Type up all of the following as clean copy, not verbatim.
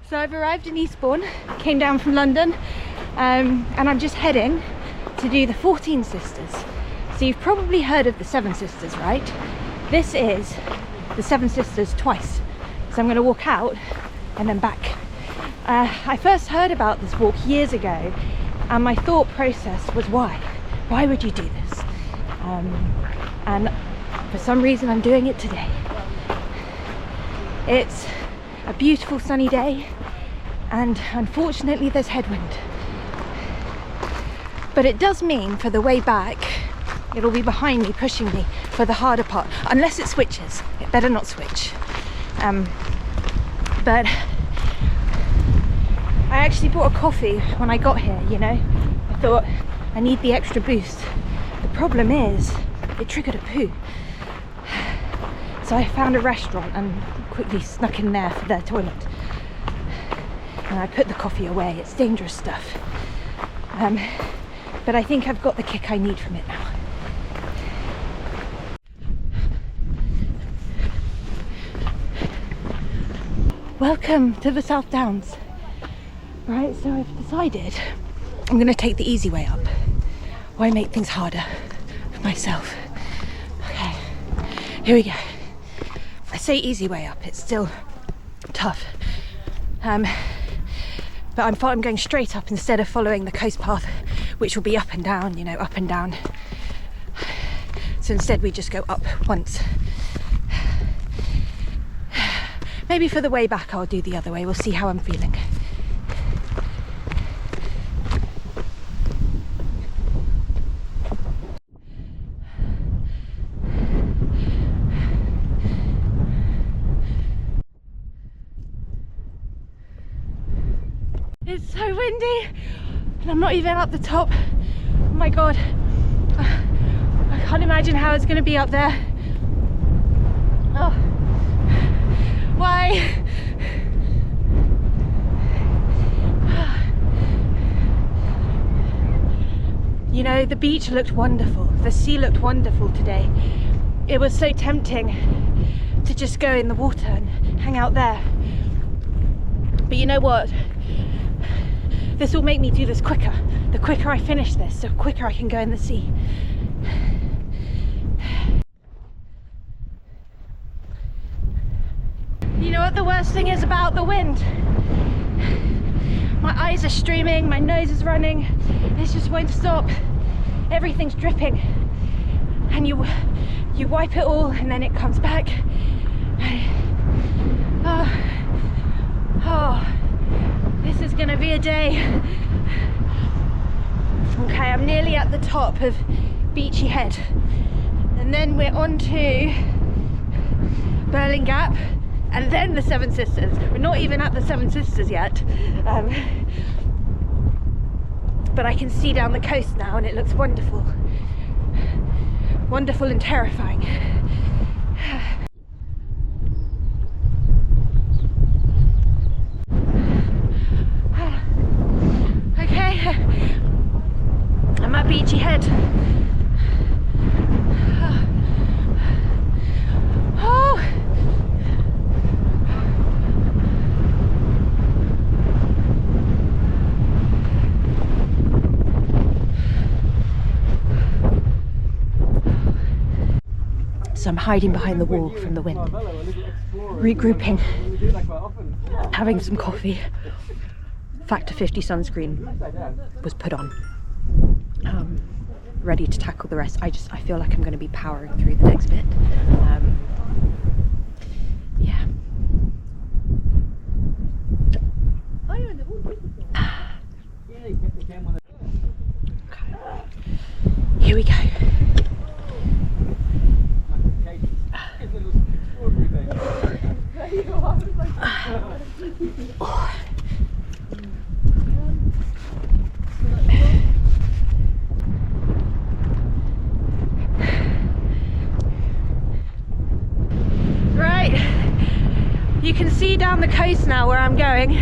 So I've arrived in Eastbourne, came down from London, and I'm just heading to do the 14 Sisters. So you've probably heard of the 7 Sisters, right? This is the 7 Sisters twice. So I'm going to walk out and then back. I first heard about this walk years ago, and my thought process was why? Why would you do this? And for some reason I'm doing it today. It's a beautiful sunny day, and unfortunately there's headwind. But it does mean for the way back, it'll be behind me, pushing me for the harder part, unless it switches. It better not switch. But I actually bought a coffee when I got here, you know. I thought I need the extra boost. The problem is, it triggered a poo. So I found a restaurant and quickly snuck in there for their toilet. And I put the coffee away. It's dangerous stuff. But I think I've got the kick I need from it now. Welcome to the South Downs. Right, so I've decided I'm going to take the easy way up. Why make things harder for myself? Okay, here we go. I say easy way up, it's still tough. But I'm going straight up instead of following the coast path, which will be up and down, you know, up and down. So instead we just go up once. Maybe for the way back I'll do the other way, we'll see how I'm feeling. It's so windy, and I'm not even up the top. Oh my god, I can't imagine how it's going to be up there. Oh, why? You know, the beach looked wonderful, the sea looked wonderful today. It was so tempting to just go in the water and hang out there. But you know what? This will make me do this quicker. The quicker I finish this, the quicker I can go in the sea. You know what the worst thing is about the wind? My eyes are streaming, my nose is running, it just won't stop. Everything's dripping. And you wipe it all and then it comes back. Oh. This is gonna be a day. Okay, I'm nearly at the top of Beachy Head. And then we're on to Birling Gap and then the 7 Sisters. We're not even at the 7 Sisters yet. But I can see down the coast now and it looks wonderful. Wonderful and terrifying. I'm at Beachy Head. Oh. So I'm hiding behind the wall from the wind, regrouping, having some coffee. Factor 50 sunscreen was put on. Ready to tackle the rest. I feel like I'm going to be powering through the next bit. Yeah. Okay. Here we go. Oh. You can see down the coast now where I'm going.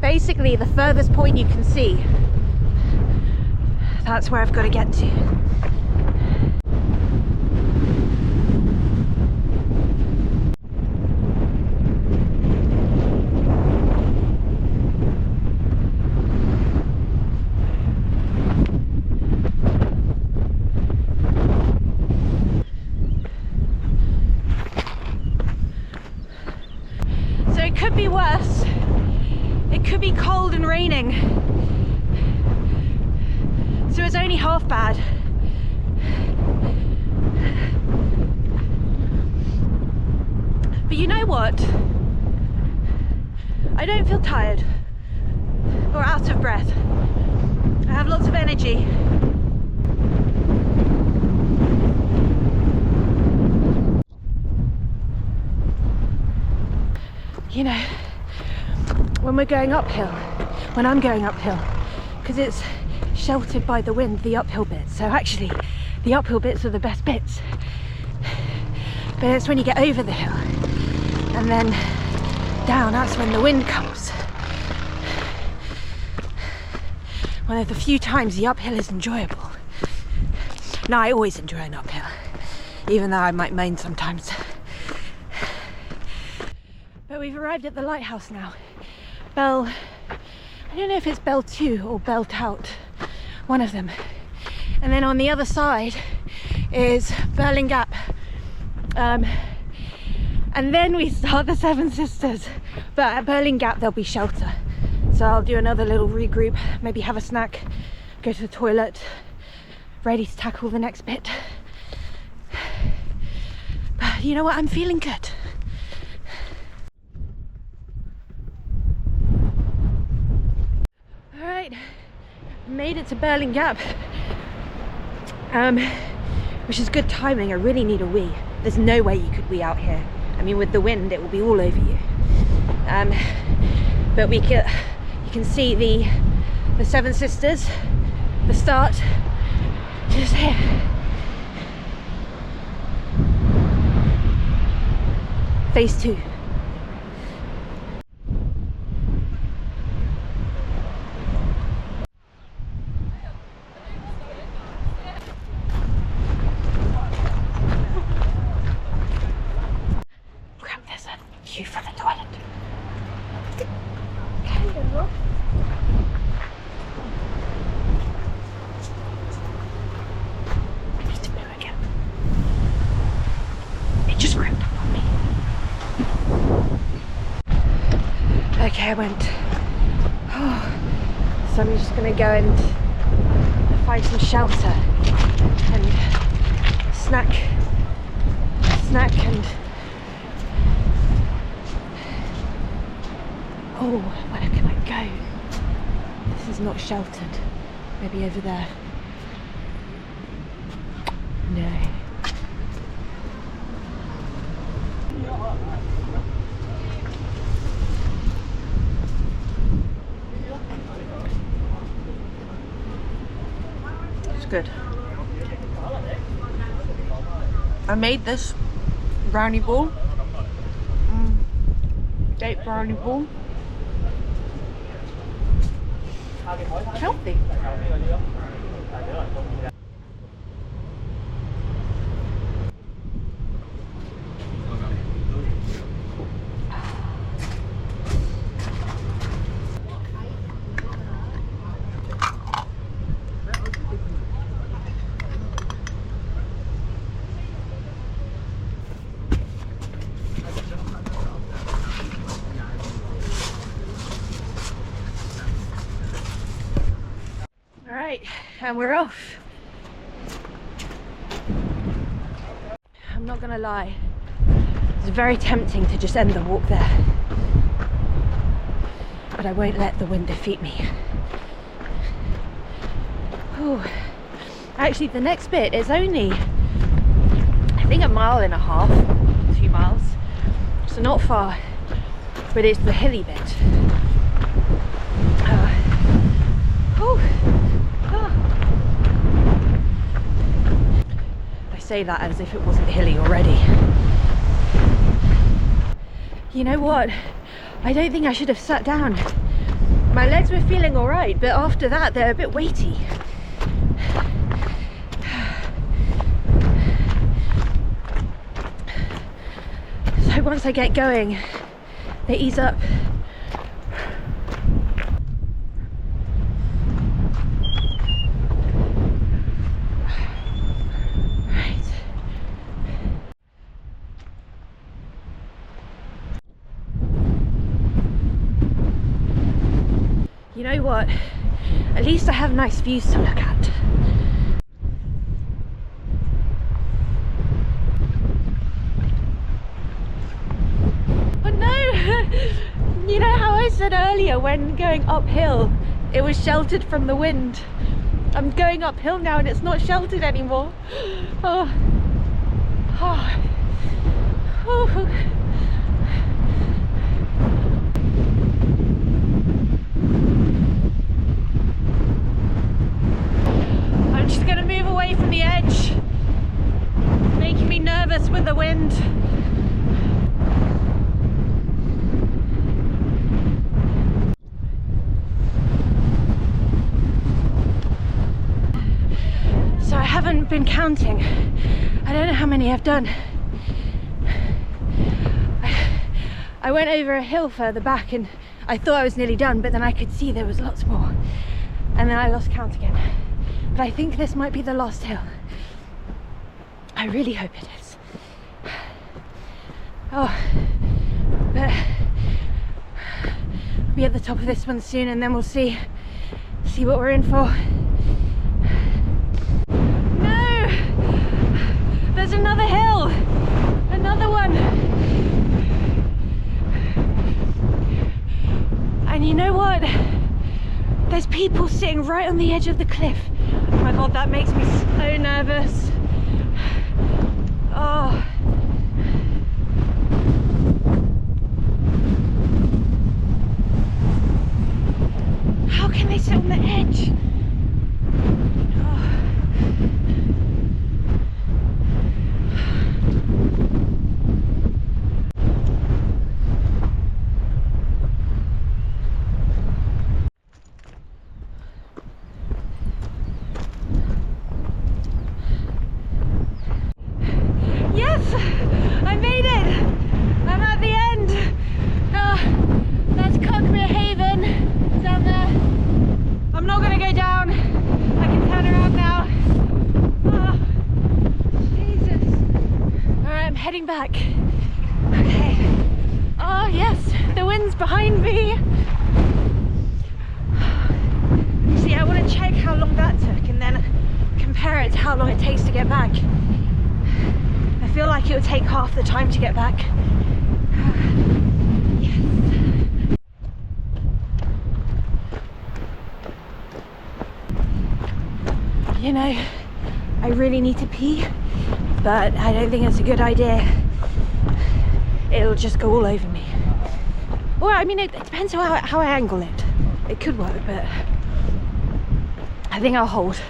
Basically, the furthest point you can see, that's where I've got to get to. could be worse. It could be cold and raining. So it's only half bad. But you know what? I don't feel tired or out of breath. I have lots of energy. You know, when we're going uphill, when I'm going uphill, because it's sheltered by the wind, the uphill bits. So actually, the uphill bits are the best bits. But it's when you get over the hill and then down, that's when the wind comes. One of the few times the uphill is enjoyable. Now, I always enjoy an uphill, even though I might moan sometimes. But we've arrived at the lighthouse now. Bell, I don't know if it's Bell 2 or Bell Tout, one of them. And then on the other side is Birling Gap. And then we start the Seven Sisters. But at Birling Gap there'll be shelter. So I'll do another little regroup, maybe have a snack, go to the toilet, ready to tackle the next bit. But you know what, I'm feeling good. Alright, made it to Birling Gap, which is good timing. I really need a wee. There's no way you could wee out here. I mean, with the wind it will be all over you. But you can see the Seven Sisters, the start, just here. Phase 2. Crap, there's a queue for the toilet. I need to poo again. It just crept up on me. Okay, I went. Oh, so I'm just gonna go and find some shelter and snack and oh, where can I go? This is not sheltered. Maybe over there. No. It's good. I made this brownie ball. Date brownie ball. Healthy. And we're off. I'm not gonna lie, it's very tempting to just end the walk there, but I won't let the wind defeat me. Ooh. Actually, the next bit is only, I think, 1.5 miles, 2 miles, so not far, but it's the hilly bit. Say that as if it wasn't hilly already. You know what? I don't think I should have sat down. My legs were feeling all right, but after that they're a bit weighty. So once I get going, they ease up. know what? At least I have nice views to look at. Oh no! You know how I said earlier when going uphill it was sheltered from the wind? I'm going uphill now and it's not sheltered anymore. Oh. Oh. Oh. I'm just gonna move away from the edge, making me nervous with the wind. So I haven't been counting. I don't know how many I've done. I went over a hill further back and I thought I was nearly done, but then I could see there was lots more. And then I lost count again. But I think this might be the last hill. I really hope it is. Oh, but I'll be at the top of this one soon and then we'll see what we're in for. No! There's another hill! Another one! And you know what? There's people sitting right on the edge of the cliff. Oh my god, that makes me so nervous. Oh. How can they sit on the edge? I made it! I'm at the end! Oh, that's Cuckmere Haven down there. I'm not gonna go down. I can turn around now. Oh, Jesus. Alright, I'm heading back. Okay. Oh yes, the wind's behind me. See, I want to check how long that took and then compare it to how long it takes to get back. I feel like it would take half the time to get back. Yes. You know, I really need to pee, but I don't think it's a good idea. It'll just go all over me. Or, I mean, it depends on how I angle it. It could work, but I think I'll hold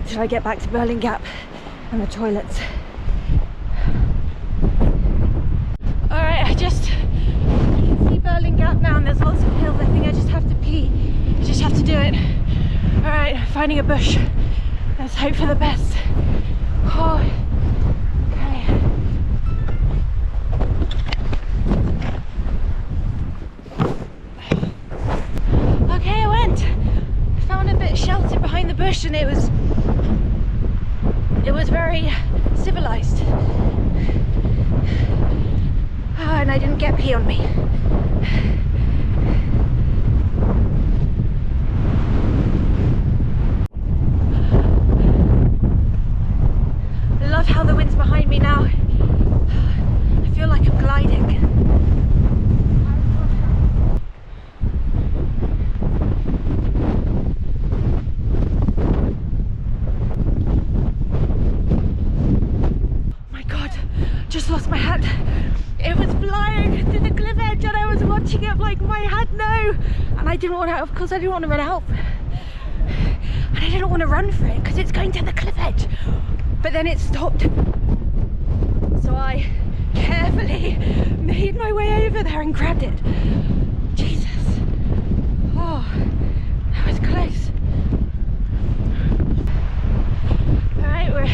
till I get back to Birling Gap and the toilets. Alright, I can see Birling Gap now and there's lots of hills. I think I just have to pee. I just have to do it. Alright, finding a bush. Let's hope for the best. Oh, okay. Okay, I went. Found a bit sheltered behind the bush and it was very civilized. And I didn't get pee on me. I love how the wind's behind me now. I feel like I'm gliding. Oh my god, just lost my hat. It was flying to the cliff edge and I was watching it like my hat, no! And I didn't want to, of course I didn't want to run out. And I didn't want to run for it because it's going to the cliff edge. But then it stopped. So I carefully made my way over there and grabbed it. Jesus. Oh, that was close. Alright, we're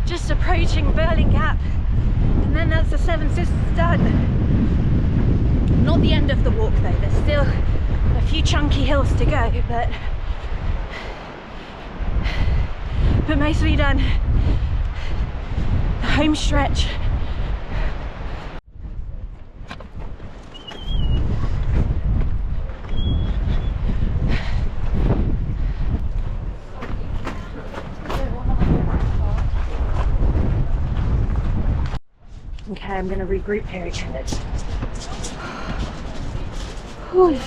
just approaching Birling Gap. And then that's the Seven Sisters done. Not the end of the walk though, there's still a few chunky hills to go, but mostly done. The home stretch. okay, I'm going to regroup here again. Whew.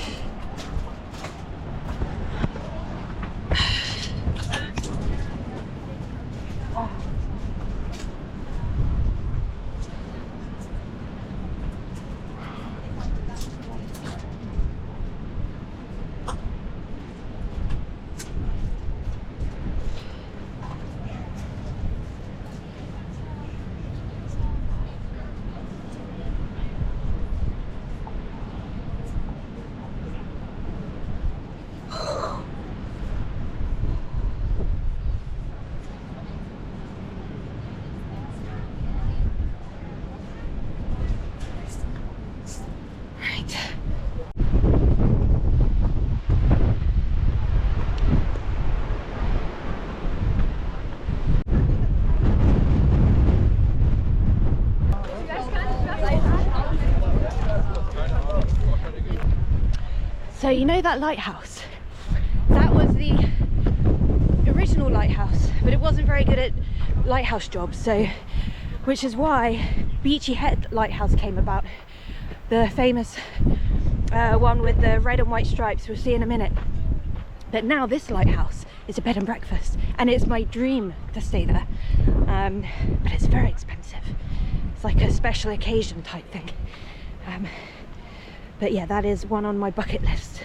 So you know that lighthouse? That was the original lighthouse, but it wasn't very good at lighthouse jobs, so which is why Beachy Head Lighthouse came about. The famous one with the red and white stripes we'll see in a minute. But now this lighthouse is a bed and breakfast, and it's my dream to stay there. But it's very expensive. It's like a special occasion type thing. But yeah, that is one on my bucket list.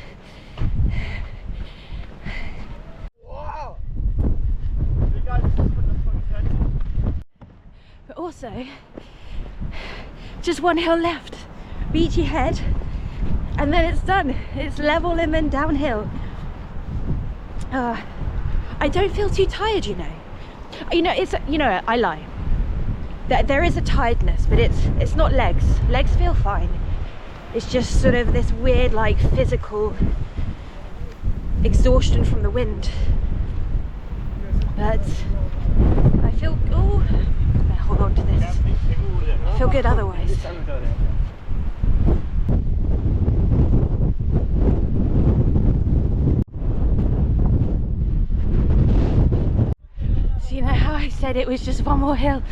Wow. But also, just one hill left, Beachy Head, and then it's done. It's level and then downhill. I don't feel too tired, you know. I lie. There is a tiredness, but it's not legs. Legs feel fine. It's just sort of this weird, like, physical exhaustion from the wind. But I feel, oh, better hold on to this. I feel good otherwise. So you know how I said it was just one more hill?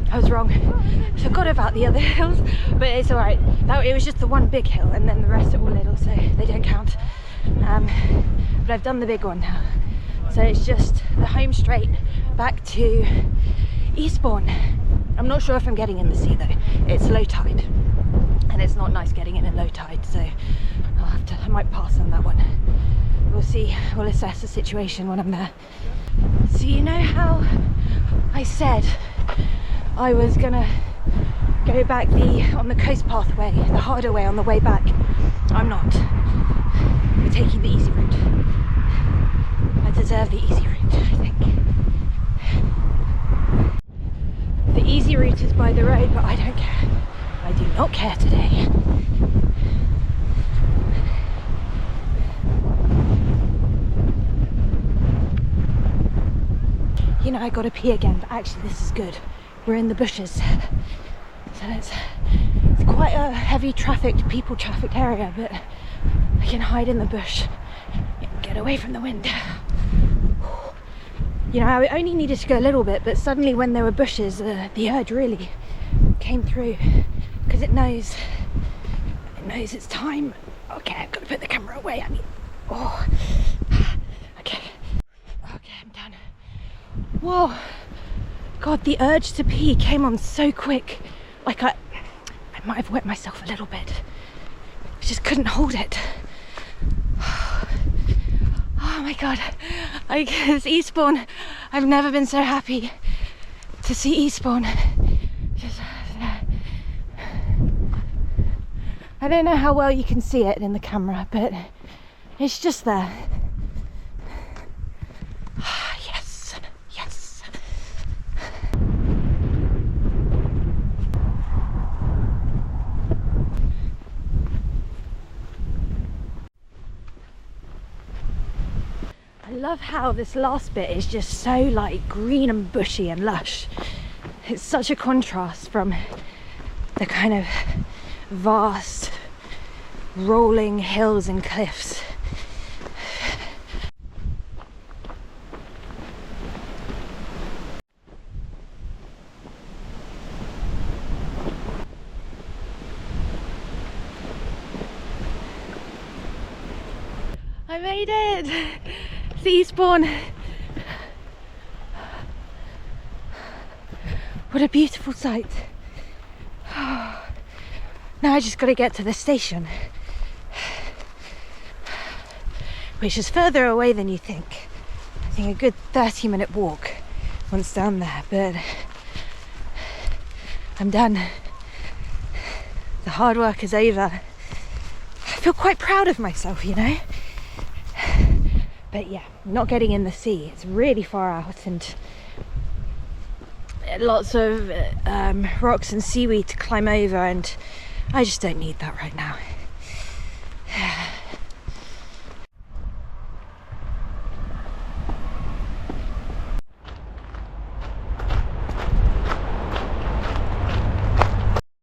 I was wrong. I forgot about the other hills, but it's all right. It was just the one big hill, and then the rest are all little, so they don't count. But I've done the big one now, so it's just the home straight back to Eastbourne. I'm not sure if I'm getting in the sea though. It's low tide, and it's not nice getting in low tide, so I might pass on that one. We'll see. We'll assess the situation when I'm there. So you know how I said I was gonna go back on the coast pathway, the harder way on the way back? I'm not. We're taking the easy route. I deserve the easy route, I think. The easy route is by the road, but I don't care. I do not care today. You know, I gotta pee again, but actually this is good. We're in the bushes, so it's quite a heavy people trafficked area, but I can hide in the bush and get away from the wind. You know, I only needed to go a little bit, but suddenly when there were bushes, the urge really came through, because it knows it's time. Okay, I've got to put the camera away. Okay, I'm done. Whoa, God, the urge to pee came on so quick. Like I might have wet myself a little bit. I just couldn't hold it. Oh my God, it's Eastbourne. I've never been so happy to see Eastbourne. I don't know how well you can see it in the camera, but it's just there. Yes. I love how this last bit is just so like green and bushy and lush. It's such a contrast from the kind of vast rolling hills and cliffs. I made it! It's Eastbourne. What a beautiful sight. Now I just got to get to the station, which is further away than you think. I think a good 30-minute walk once down there, but I'm done. The hard work is over. I feel quite proud of myself, you know. But yeah, not getting in the sea. It's really far out and lots of rocks and seaweed to climb over, and I just don't need that right now.